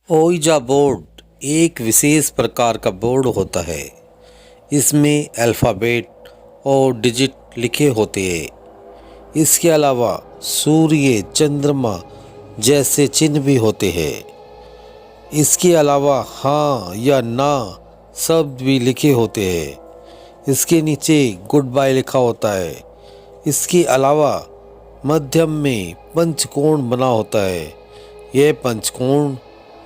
ओइजा board एक विशेष प्रकार का बोर्ड होता है। इसमें अल्फ़ाबेट और डिजिट लिखे होते हैं। इसके अलावा सूर्य, चंद्रमा जैसे चिन्ह भी होते हैं। इसके अलावा हाँ या ना शब्द भी लिखे होते हैं। इसके नीचे गुड बाय लिखा होता है। इसके अलावा मध्यम में पंचकोण बना होता है। यह पंचकोण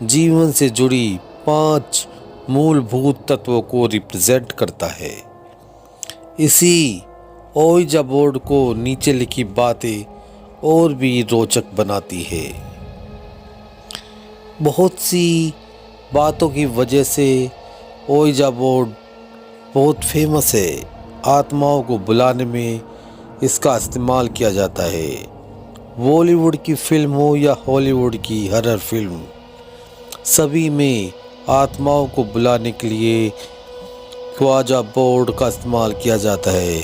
जीवन से जुड़ी 5 मूलभूत तत्वों को रिप्रेजेंट करता है। इसी ओइजा बोर्ड को नीचे लिखी बातें और भी रोचक बनाती है। बहुत सी बातों की वजह से ओइजा बोर्ड बहुत फेमस है। आत्माओं को बुलाने में इसका इस्तेमाल किया जाता है। बॉलीवुड की फिल्म हो या हॉलीवुड की हॉरर फिल्म, सभी में आत्माओं को बुलाने के लिए ख्वाजा बोर्ड का इस्तेमाल किया जाता है।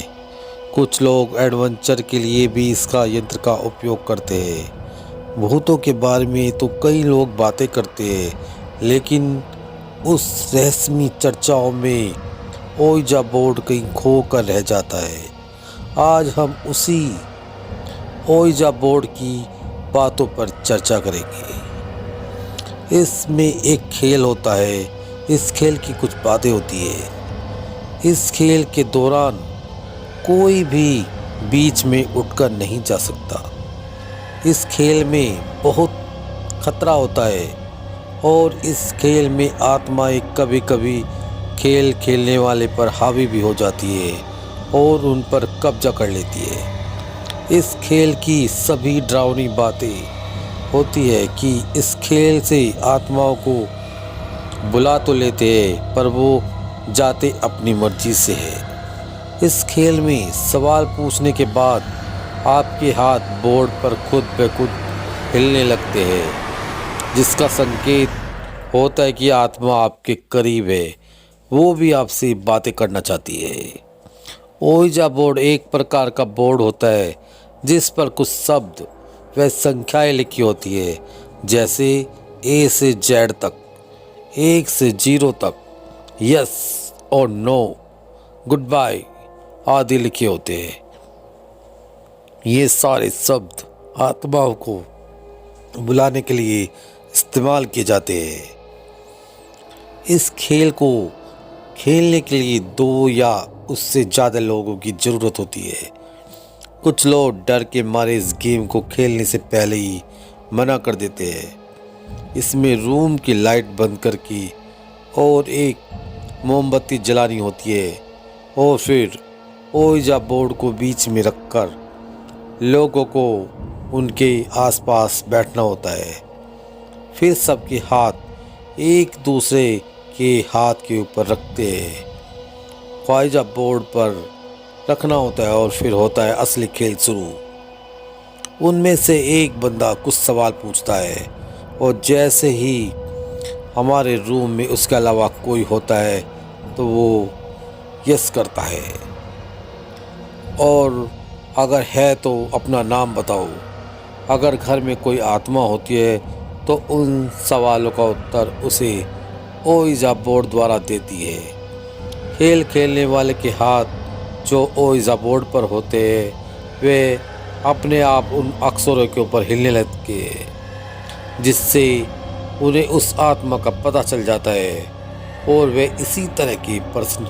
कुछ लोग एडवेंचर के लिए भी इसका यंत्र का उपयोग करते हैं। भूतों के बारे में तो कई लोग बातें करते हैं, लेकिन उस रहस्यमयी चर्चाओं में ओइजा बोर्ड कहीं खो कर रह जाता है। आज हम उसी ओइजा बोर्ड की बातों पर चर्चा करेंगे। इसमें एक खेल होता है। इस खेल की कुछ बातें होती है। इस खेल के दौरान कोई भी बीच में उठकर नहीं जा सकता। इस खेल में बहुत खतरा होता है और इस खेल में आत्माएं कभी कभी खेल खेलने वाले पर हावी भी हो जाती है और उन पर कब्जा कर लेती है। इस खेल की सभी डरावनी बातें होती है कि इस खेल से आत्माओं को बुला तो लेते हैं, पर वो जाते अपनी मर्जी से है। इस खेल में सवाल पूछने के बाद आपके हाथ बोर्ड पर खुद ब खुद हिलने लगते हैं, जिसका संकेत होता है कि आत्मा आपके करीब है, वो भी आपसे बातें करना चाहती है। ओइजा बोर्ड एक प्रकार का बोर्ड होता है जिस पर कुछ शब्द व संख्याएं लिखी होती है, जैसे ए से जेड तक, 1 से 0 तक, यस और नो, गुड बाय आदि लिखे होते हैं। ये सारे शब्द आत्माओं को बुलाने के लिए इस्तेमाल किए जाते हैं। इस खेल को खेलने के लिए 2 या उससे ज़्यादा लोगों की ज़रूरत होती है। कुछ लोग डर के मारे इस गेम को खेलने से पहले ही मना कर देते हैं। इसमें रूम की लाइट बंद करके और एक मोमबत्ती जलानी होती है और फिर ओइजा बोर्ड को बीच में रखकर लोगों को उनके आसपास बैठना होता है। फिर सबके हाथ एक दूसरे के हाथ के ऊपर रखते हैं। ख्वाजा बोर्ड पर रखना होता है और फिर होता है असली खेल शुरू। उनमें से एक बंदा कुछ सवाल पूछता है और जैसे ही हमारे रूम में उसके अलावा कोई होता है तो वो यस करता है, और अगर है तो अपना नाम बताओ। अगर घर में कोई आत्मा होती है तो उन सवालों का उत्तर उसे ओइजा बोर्ड द्वारा देती है। खेल खेलने वाले के हाथ जो ओइजा बोर्ड पर होते हैं वे अपने आप उन अक्षरों के ऊपर हिलने लगते हैं, जिससे उन्हें उस आत्मा का पता चल जाता है और वे इसी तरह के प्रश्न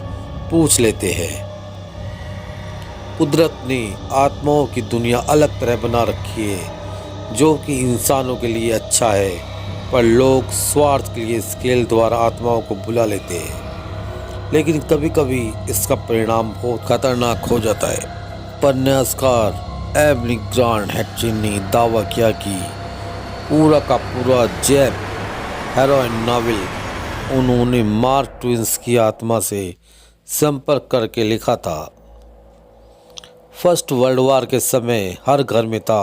पूछ लेते हैं। कुदरत ने आत्माओं की दुनिया अलग तरह बना रखी है, जो कि इंसानों के लिए अच्छा है, पर लोग स्वार्थ के लिए इस खेल द्वारा आत्माओं को बुला लेते हैं। लेकिन कभी कभी इसका परिणाम बहुत खतरनाक हो जाता है। उपन्यासकार एबनी ग्रांट हैचेन ने दावा किया कि पूरा का पूरा जैप हेरोइन नावल उन्होंने मार्क ट्वेन की आत्मा से संपर्क करके लिखा था। फर्स्ट वर्ल्ड वॉर के समय हर घर में था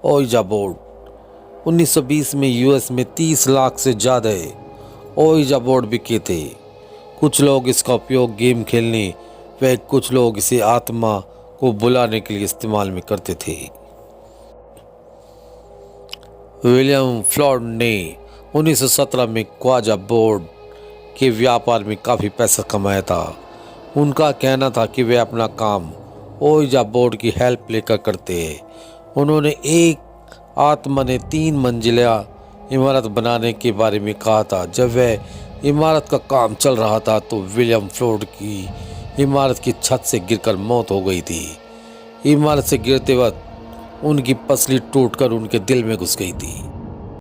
ओइजा बोर्ड। 1920 में यूएस में 30 लाख से ज़्यादा ओइजा बोर्ड बिके थे। कुछ लोग इसका उपयोग गेम खेलने व कुछ लोग इसे आत्मा को बुलाने के लिए इस्तेमाल में करते थे। विलियम फ्लॉड ने 1917 में ख्वाजा बोर्ड के व्यापार में काफ़ी पैसा कमाया था। उनका कहना था कि वे अपना काम ओइजा बोर्ड की हेल्प लेकर करते हैं। उन्होंने एक आत्मा ने 3 मंजिला इमारत बनाने के बारे में कहा था। जब वह इमारत का काम चल रहा था तो विलियम फ्लोड की इमारत की छत से गिरकर मौत हो गई थी। इमारत से गिरते वक्त उनकी पसली टूटकर उनके दिल में घुस गई थी।